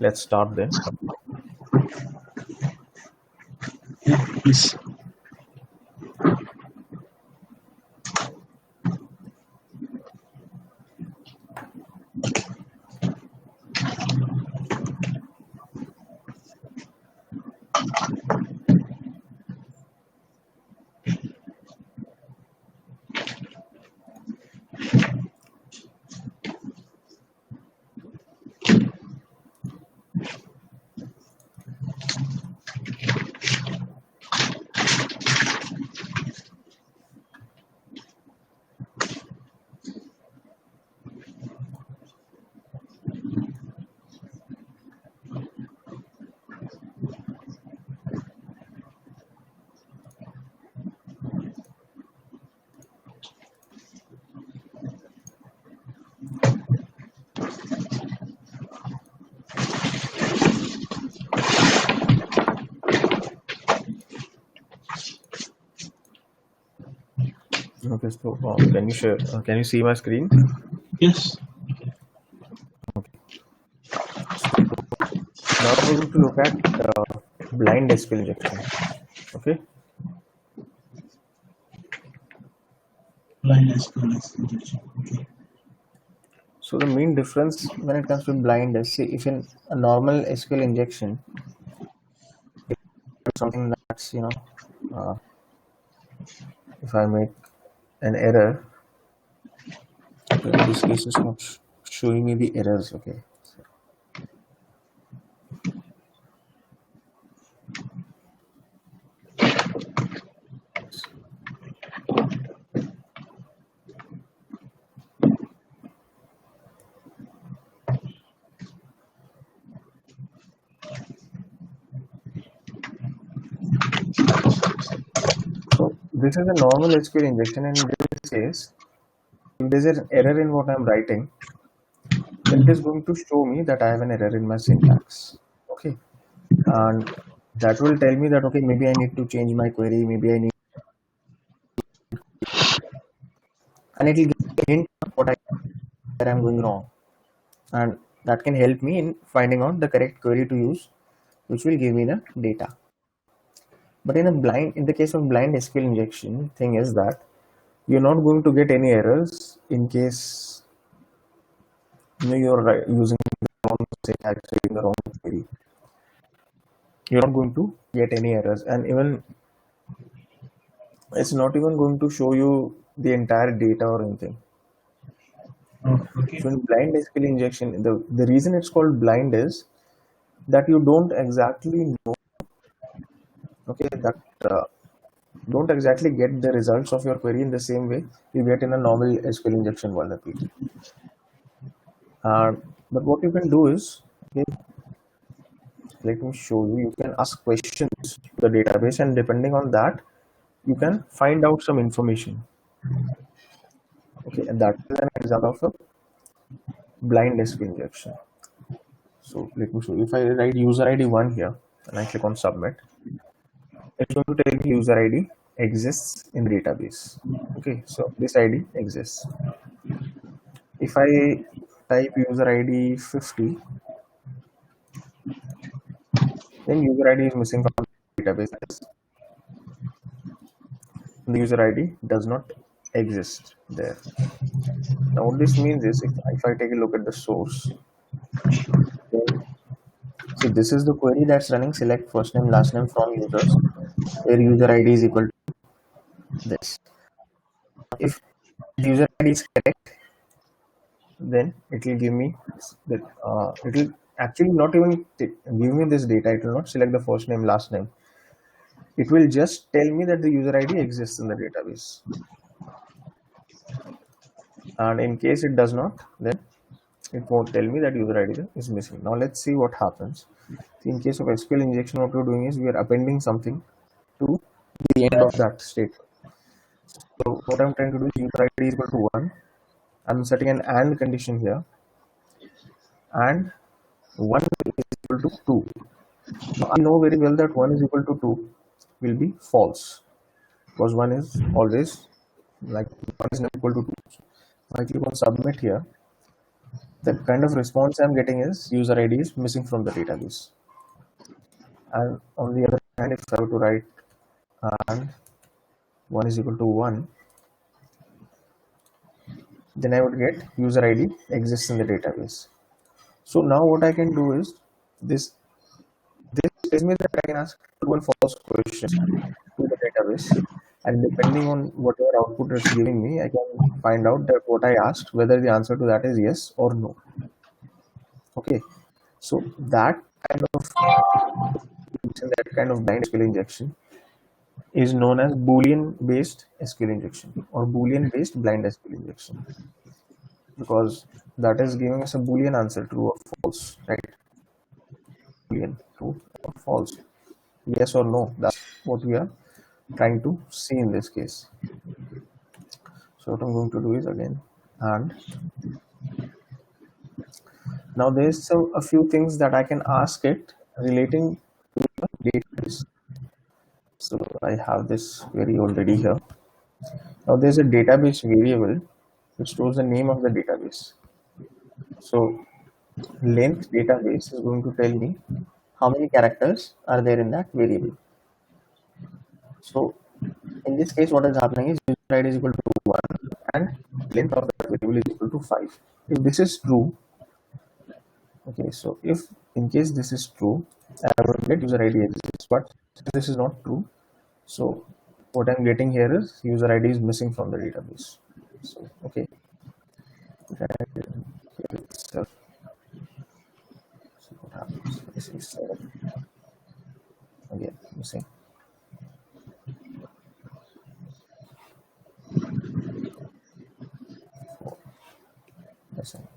let's start then. Yeah, please. Okay, so can you share? Can you see my screen? Yes. Now we're going to look at blind SQL injection. Okay. Blind SQL injection. Okay. So the main difference when it comes to blind is, see, if in a normal SQL injection, something that's if I make an error, so in this case it's not showing me the errors. Okay. So this is a normal SQL injection, and in this case, if there's an error in what I'm writing, then it is going to show me that I have an error in my syntax. Okay, and that will tell me that, okay, maybe I need to change my query, maybe I need, and it will give me a hint of what where I'm going wrong, and that can help me in finding out the correct query to use, which will give me the data. But in the case of blind SQL injection, thing is that you're not going to get any errors in case you're using the wrong syntax, using the wrong query. You're not going to get any errors, and even it's not even going to show you the entire data or anything. Oh, okay. So in blind SQL injection, the reason it's called blind is that you don't exactly know, okay, that don't exactly get the results of your query in the same way you get in a normal SQL injection vulnerability. But what you can do is, okay, let me show you. You can ask questions to the database, and depending on that, you can find out some information. Okay, and that is an example of a blind SQL injection. So let me show you. If I write user ID 1 here and I click on submit, it's going to tell me user ID exists in the database. Okay, so this ID exists. If I type user ID 50, then user ID is missing from the database. The user ID does not exist there. Now what this means is, if I take a look at the source, then see, this is the query that's running select first name last name from users, where user ID is equal to this. If user ID is correct, then it will give me that it will actually not even give me this data. It will not select the first name last name. It will just tell me that the user ID exists in the database. And in case it does not, then it won't tell me that user ID is missing. Now let's see what happens. In case of SQL injection, what we're doing is we are appending something to the end of that state. So what I'm trying to do is user ID is equal to 1. I'm setting an AND condition here, and 1 is equal to 2. Now I know very well that 1 is equal to 2 will be false, because 1 is always, like, 1 is not equal to 2. So I click on submit here, the kind of response I'm getting is user ID is missing from the database. And on the other hand, if I were to write and 1 is equal to 1, then I would get user ID exists in the database. So now what I can do is this tells me that I can ask true and false questions to the database, and depending on whatever output it's giving me, I can find out that what I asked, whether the answer to that is yes or no. Okay, so that kind of blind SQL injection is known as Boolean based SQL injection or Boolean based blind SQL injection, because that is giving us a Boolean answer, true or false, right? Boolean, true or false, yes or no. That's what we are trying to see in this case. So what I'm going to do is again, and now there's a few things that I can ask it relating to the database. So I have this query already here. Now there's a database variable which stores the name of the database. So length database is going to tell me how many characters are there in that variable. So in this case, what is happening is user ID is equal to 1 and length of that variable is equal to 5. If this is true, okay, so if in case this is true, I will get user ID exists, but this is not true. So what I'm getting here is user ID is missing from the database. So okay, here itself. So what happens? This is 7 again missing.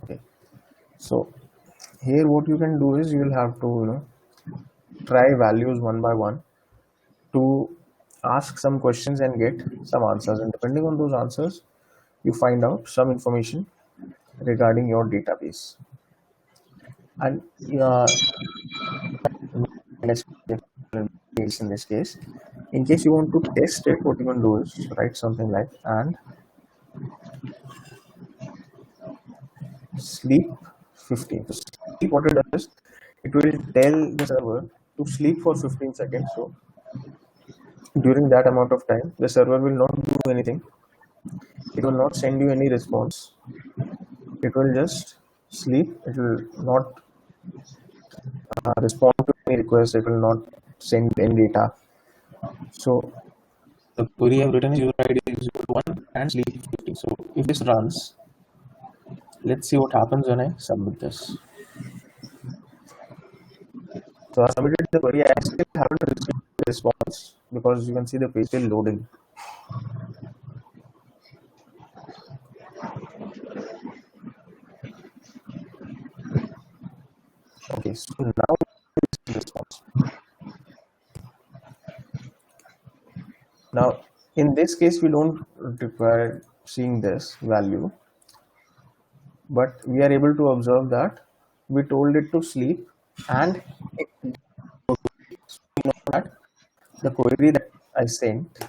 Okay, so here what you can do is you will have to try values one by one to ask some questions and get some answers, and depending on those answers you find out some information regarding your database. And in this case, in case you want to test it, what you can do is write something like and sleep 15. So sleep, what it does, it will tell the server to sleep for 15 seconds. So during that amount of time, the server will not do anything. It will not send you any response. It will just sleep. It will not respond to any request. It will not send any data. So the query I've written is user ID is equal to 1 and sleep 15. So if this runs, let's see what happens when I submit this. So I submitted the query. I still haven't received the response because you can see the page still loading. Okay, so now this response. Now in this case, we don't require seeing this value, but we are able to observe that we told it to sleep and it know that the query that I sent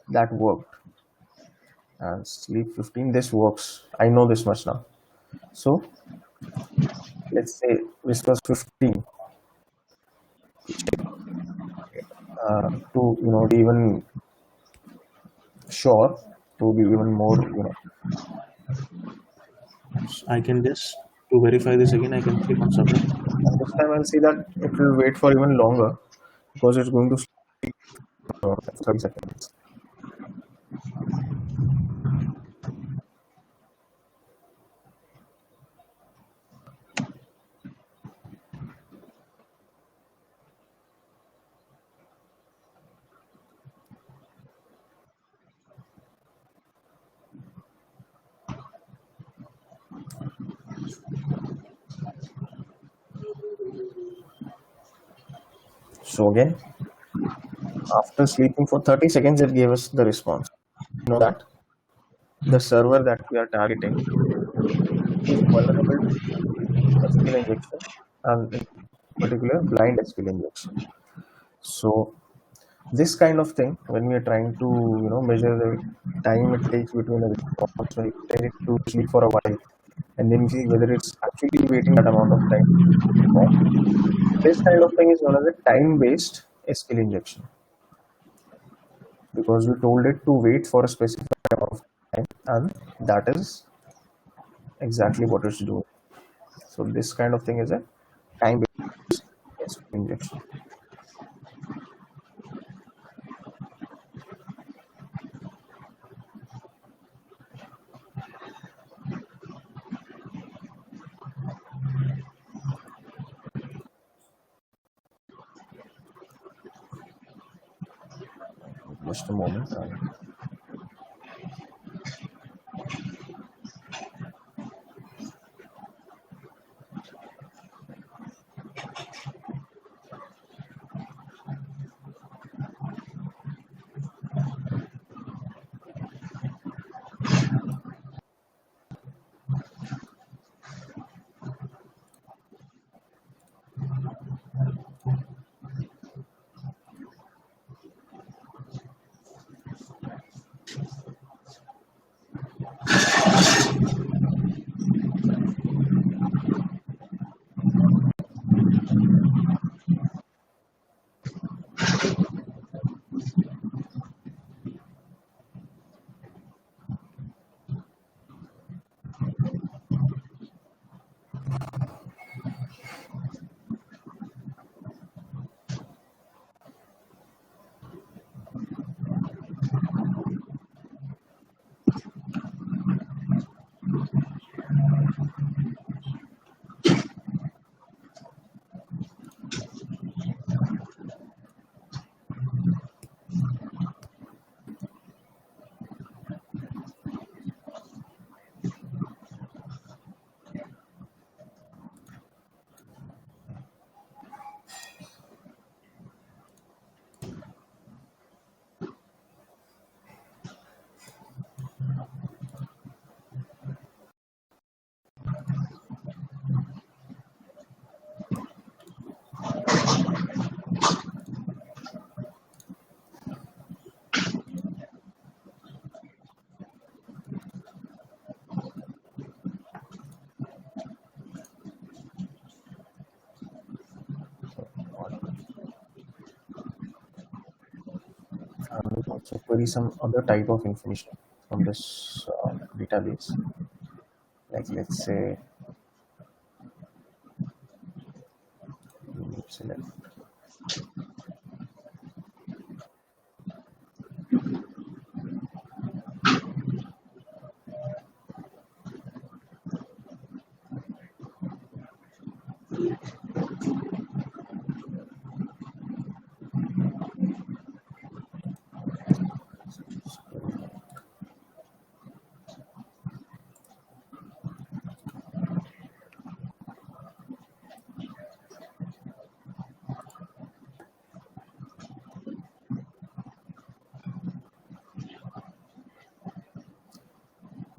that worked. And sleep 15, this works. I know this much now. So let's say this was 15 to be even sure, to be even more I can just, to verify this again, I can click on submit. And this time I'll see that it will wait for even longer because it's going to sleep 30 seconds. So again, after sleeping for 30 seconds, it gave us the response. You know that the server that we are targeting is vulnerable to SQL injection, and in particular blind SQL injection. So this kind of thing, when we are trying to measure the time it takes between a response when you tell it to sleep for a while and then see whether it's actually waiting that amount of time or not. This kind of thing is known as a time-based SQL injection, because we told it to wait for a specific amount of time, and that is exactly what it's doing. So this kind of thing is a time-based SQL injection. Just a moment. And we also query some other type of information from this database. Like let's say, select.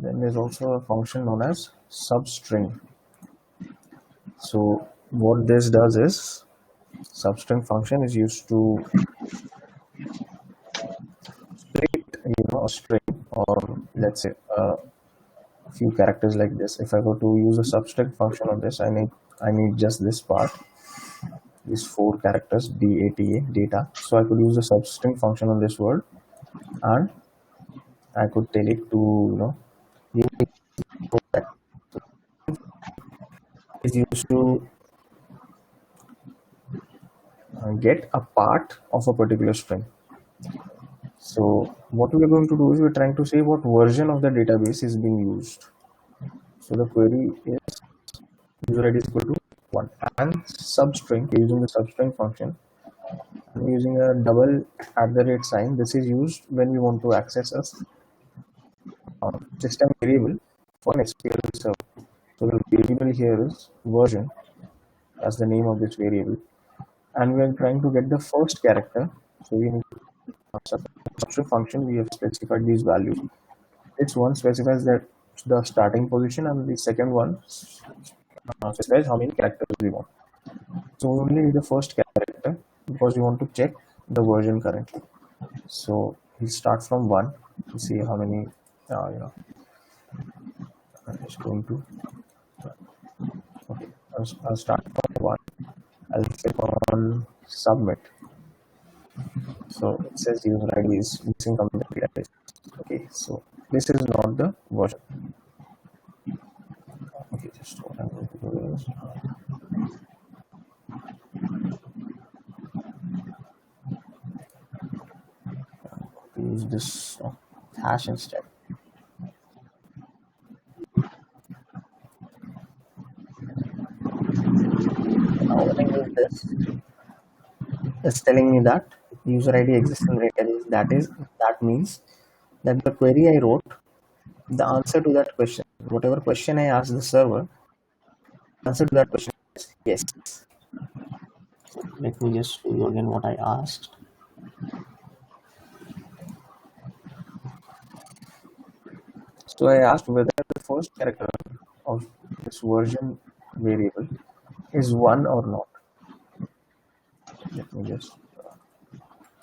Then there's also a function known as substring. So what this does is, substring function is used to split, a string, or let's say a few characters like this. If I go to use a substring function on this, I need just this part, these 4 characters, data. So I could use a substring function on this word, and I could tell it to is used to get a part of a particular string. So what we are going to do is we're trying to say what version of the database is being used. So the query is user ID is equal to 1, and substring, using the substring function, I'm using a double @ sign. This is used when we want to access a system variable for an SQL server. So the variable here is version, that's the name of this variable, and we are trying to get the first character. So we need substring function, we have specified these values. This one specifies that the starting position, and the second one specifies how many characters we want. So we only need the first character because we want to check the version currently. So we start from 1 to see how many I'm just going to I'll start from 1. I'll click on submit. So it says user ID is missing from the database. Okay, so this is not the version. Okay, just what I'm going to do is use this hash instead. Now when I use this, it's telling me that user ID exists in the database. That means that the query I wrote, the answer to that question, whatever question I asked the server, the answer to that question is yes. Let me just show you again what I asked. So I asked whether the first character of this version variable is 1 or not. Let me just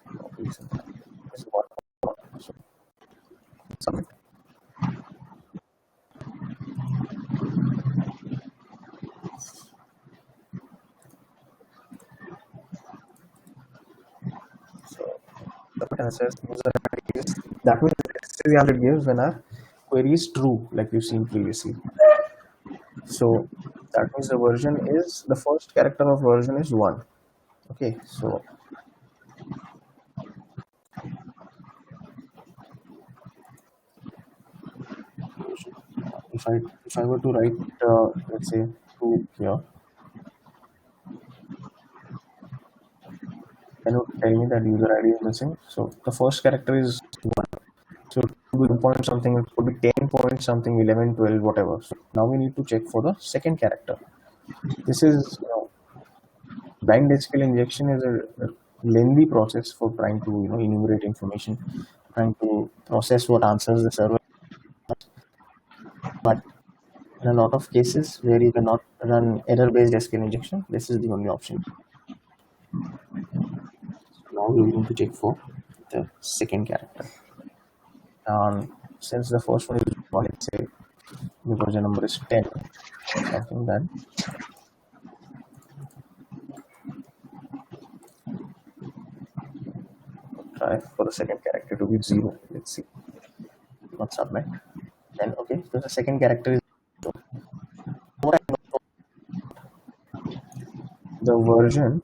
copy something. Is 1 or not. So submit. So submit answers user ID is, that means this is the answer it gives when our query is true, like we've seen previously. So that means the version is, the first character of version is 1. Okay, so if I were to write let's say 2 here, then it would tell me that user ID is missing. So the first character is 1. So it could be 1 point something, it could be 10 point something, 11, 12, whatever. So now we need to check for the second character. This is, blind SQL injection is a lengthy process for trying to enumerate information, trying to process what answers the server. But in a lot of cases where you cannot run error-based SQL injection, this is the only option. Now we're going to check for the second character. Since the first one is 1, let's say the version number is 10, something that try for the second character to be 0. Let's see. Not submit. Then okay, so the second character is 0. The version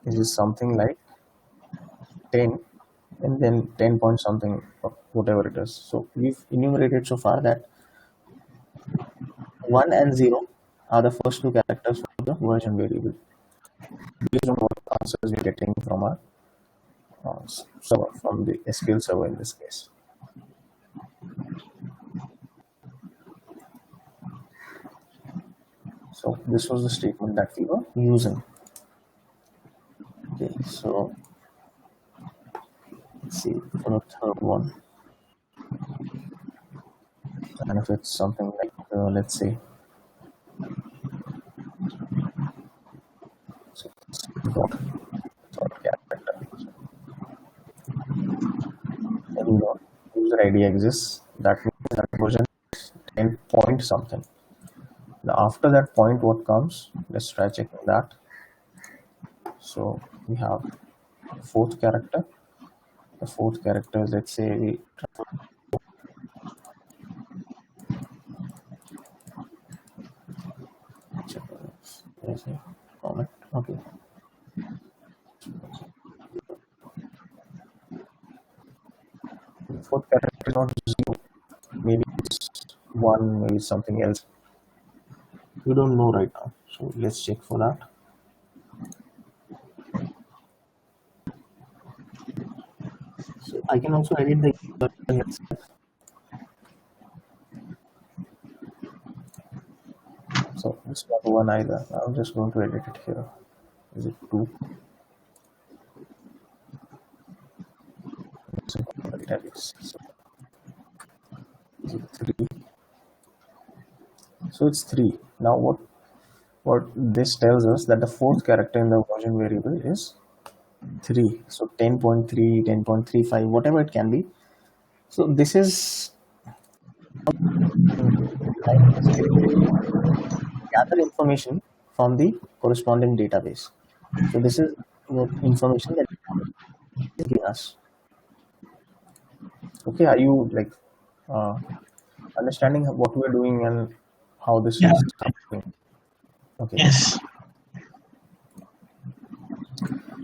is something like 10 and then 10 point something or whatever it is. So we've enumerated so far that 1 and 0 are the first 2 characters for the version variable based on what answers we're getting from our server, from the SQL server in this case. So this was the statement that we were using. Okay, so let's see for the third one. And if it's something like, let's say, so third character. And user ID exists. That means that version is 10 point something. Now after that point, what comes? Let's try checking that. So we have the fourth character. The fourth character is, let's say, we comment. Okay. The fourth character is not 0. Maybe it's 1, maybe something else. We don't know right now. So let's check for that. So I can also edit the URL itself. So it's not 1 either. I'm just going to edit it here. Is it 2? Is it 3? So it's 3. Now what this tells us that the fourth character in the version variable is 3. So 10.3, 10.35, whatever it can be. So this is gather information from the corresponding database. So this is what information that is giving us. Okay, are you like uh, understanding what we're doing and how this Yeah. is happening? Okay. Yes.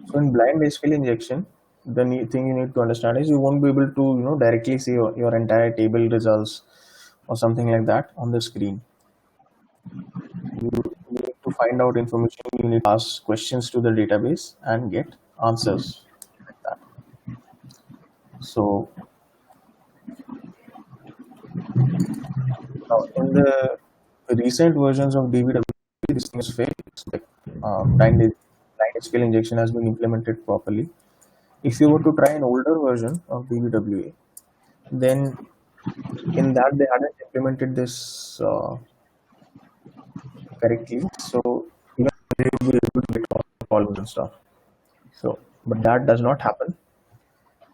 So in blind SQL injection, the thing you need to understand is you won't be able to directly see your entire table results or something like that on the screen. You need to find out information. You need to ask questions to the database and get answers like that. So now in the recent versions of DBW, this thing is fixed. Like blind SQL injection has been implemented properly. If you were to try an older version of DBWA, then in that they hadn't implemented this correctly, so even they will be able to get all the columns and stuff. So, but that does not happen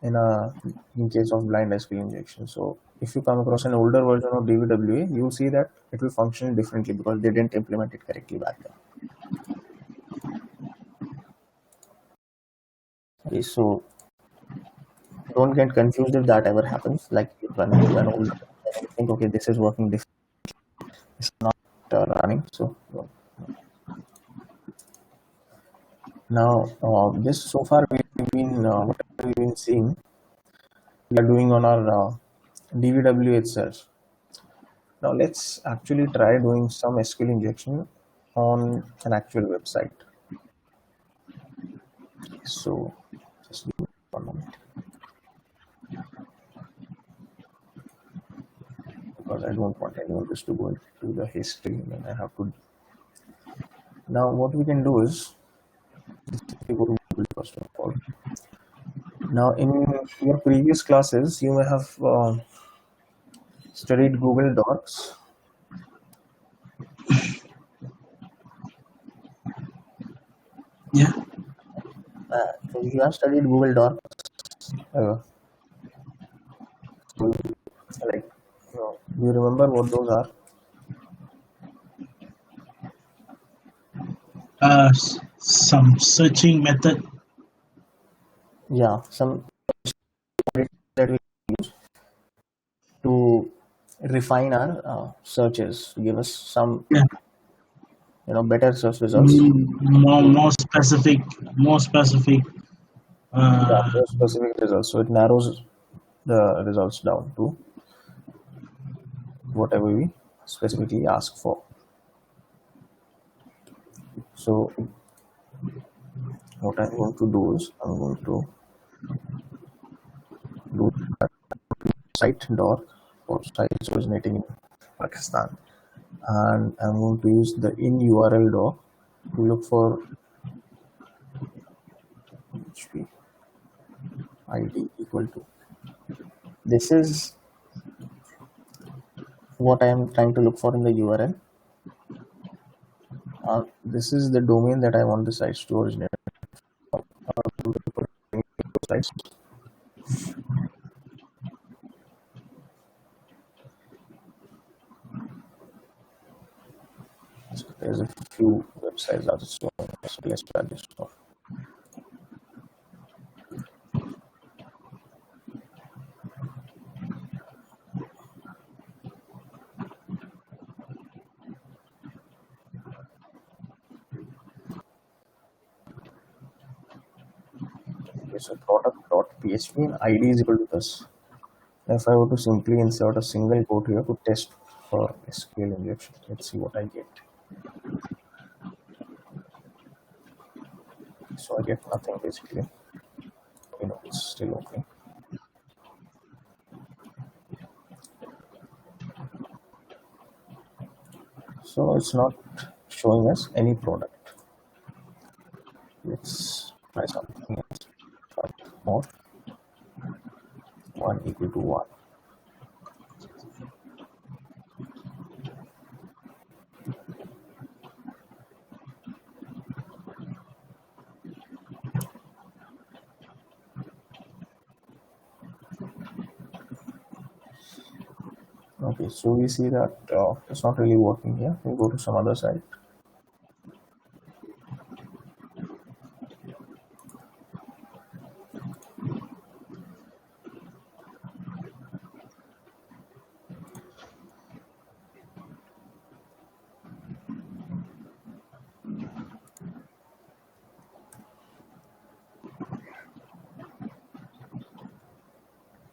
in case of blind SQL injection. So, if you come across an older version of DBWA, you will see that it will function differently because they didn't implement it correctly back then. Okay, so don't get confused if that ever happens. Like you run into an old and you think, okay, this is working different. It's not running. So now this so far we've been what we've been seeing we are doing on our DVW itself. Now let's actually try doing some SQL injection on an actual website. So just give me 1 moment because I don't want anyone just to go into the history and I have to. Now what we can do is we go to Google first of all. Now in your previous classes you may have studied Google Docs. Yeah. So if you have studied Google Docs, so like do you remember what those are? Some searching method. Yeah, some that we use to refine our searches, give us some Yeah. better search results. More specific. More specific. Yeah, Uh, more specific results. So it narrows the results down to whatever we specifically ask for. So what I'm going to do is I'm going to do site doc for sites originating in Pakistan, and I'm going to use the in URL doc to look for HP ID equal to. This is what I am trying to look for in the URL. This is the domain that I want the sites to originate from. Sites. So there's a few websites that is showing. So let's try this off. Okay, so product.php and ID is equal to this. If I were to simply insert a single quote here to test for SQL injection, let's see what I get. So I get nothing basically. It's still okay. So it's not showing us any product. Let's try something else. More 1 equal to 1. Okay, so we see that it's not really working here. We go to some other site.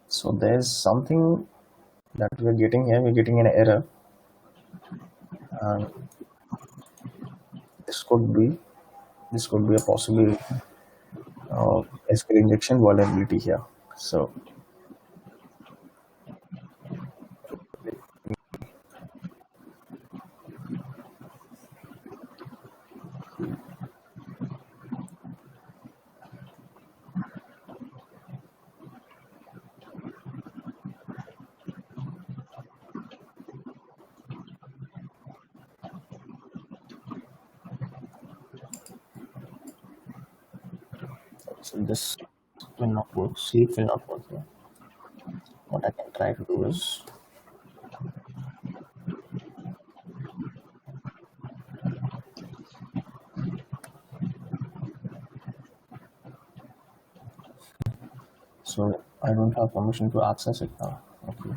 So there's something that we're getting here. We're getting an error, and this could be a possible SQL injection vulnerability here. So this will not work. See, it will not work here. What I can try to do is so I don't have permission to access it now. Okay.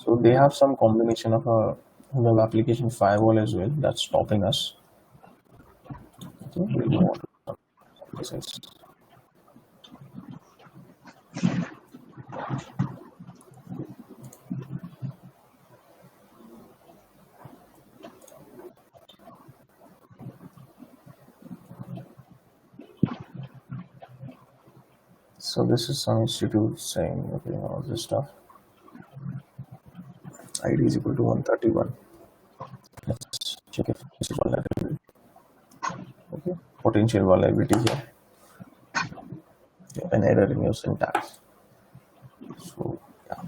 So they have some combination of a web application firewall as well that's stopping us. Okay, we'll move on to this is. So this is some institute saying, okay, all this stuff. ID is equal to 131. Let's check if this is vulnerable. Okay, potential vulnerability here. An error in your syntax. So yeah.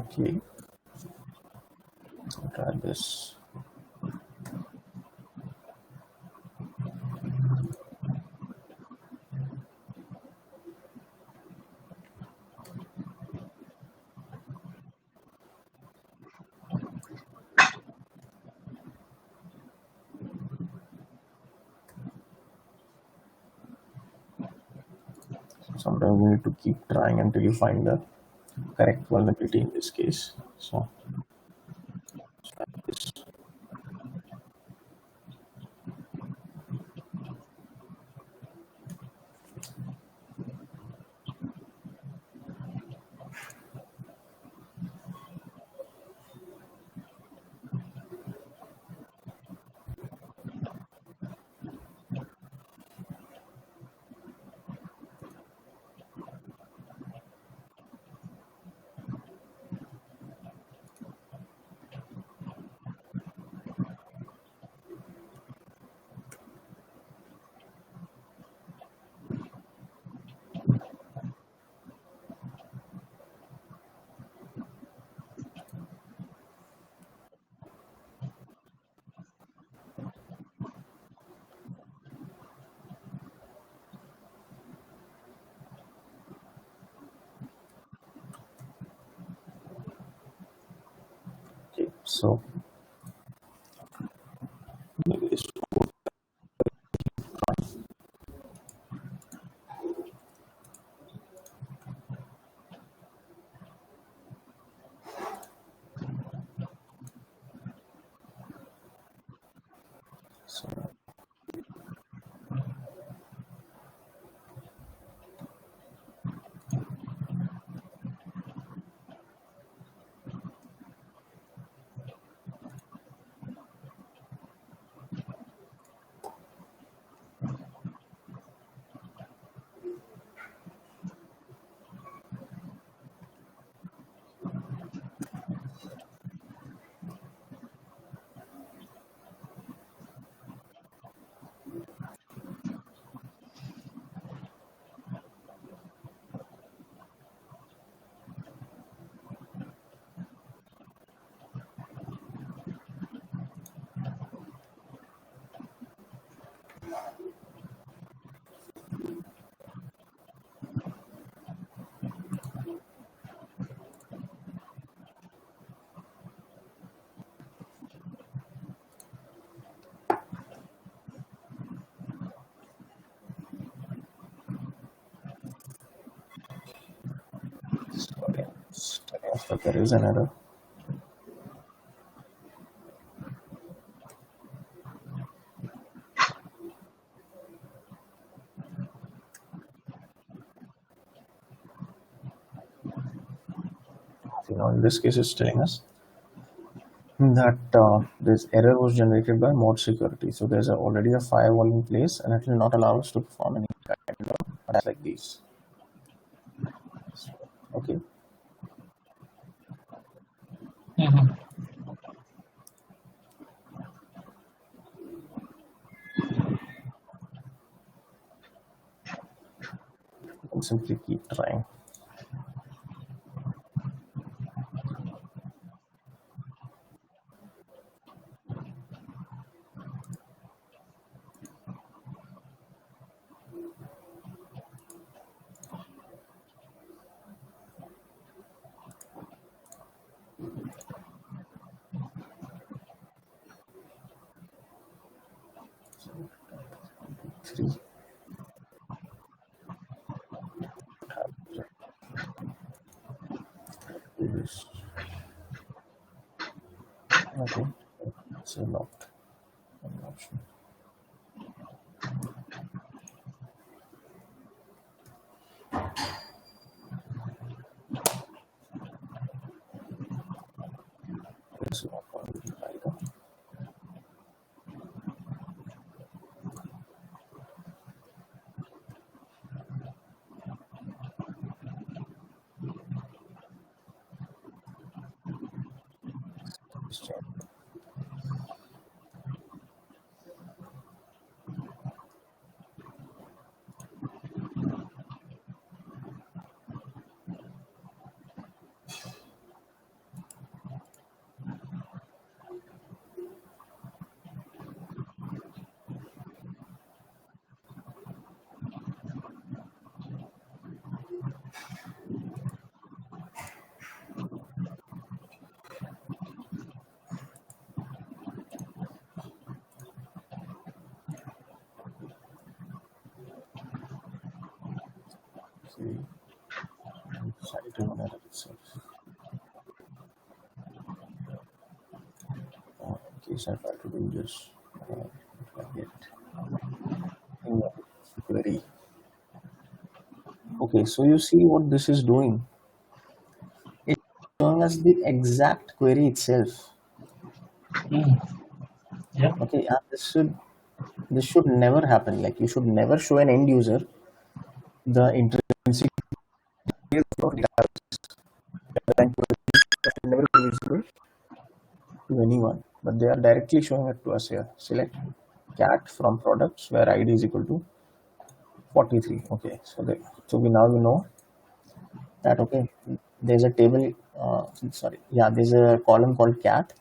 Okay. I'll try this. Sometimes you need to keep trying until you find the correct vulnerability in this case. So try this. Okay, so maybe this. So but there is an error. So now in this case, it's telling us that this error was generated by Marg security. So there's already a firewall in place, and it will not allow us to perform any kind of attacks like these. Okay. Mhm. You can simply keep trying. Three. Is okay. It's locked. An option. It's not going to be either. Let's check. See, site on error itself. In case I try to do this, I get query. Okay, so you see what this is doing. It's showing us the exact query itself. Yep. Okay, and this should never happen. Like, you should never show an end user the intrinsic details of database. Never be visible to anyone, but they are directly showing it to us here. Select cat from products where ID is equal to 43. Okay, so we now know that, okay, there's a table. There's a column called cat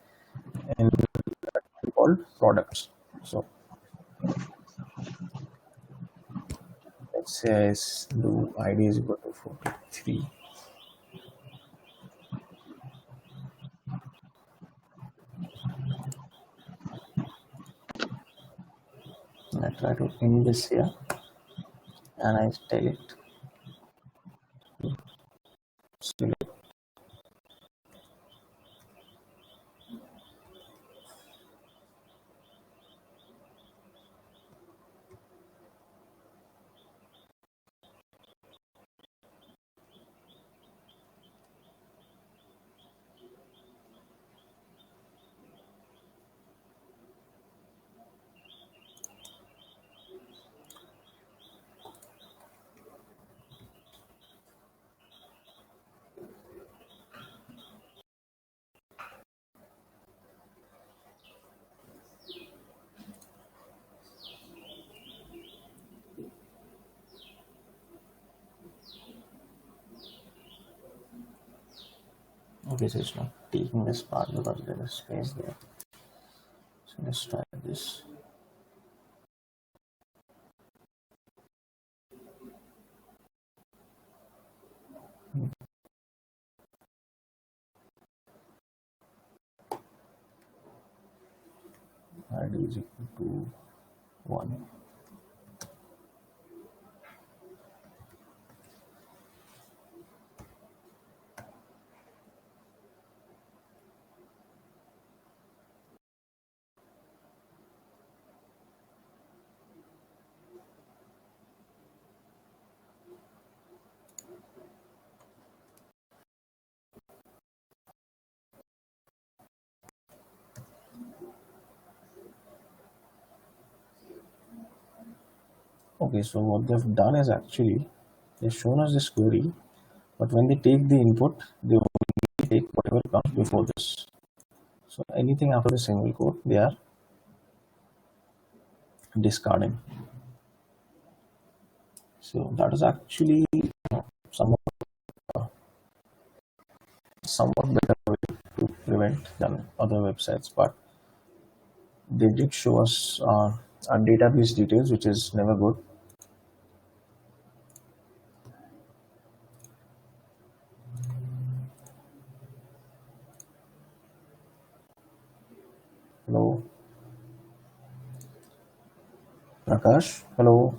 and called products. So it says do ID is equal to 43. And I try to end this here, and I tell it select. Okay, so it's not taking this part because there is space there. So let's try this. ID is equal to 1. Okay, so what they've done is actually they've shown us this query, but when they take the input, they only take whatever comes before this. So anything after the single quote, they are discarding. So that is actually somewhat somewhat better way to prevent than other websites, but they did show us our database details, which is never good. Hello, Prakash. Hello.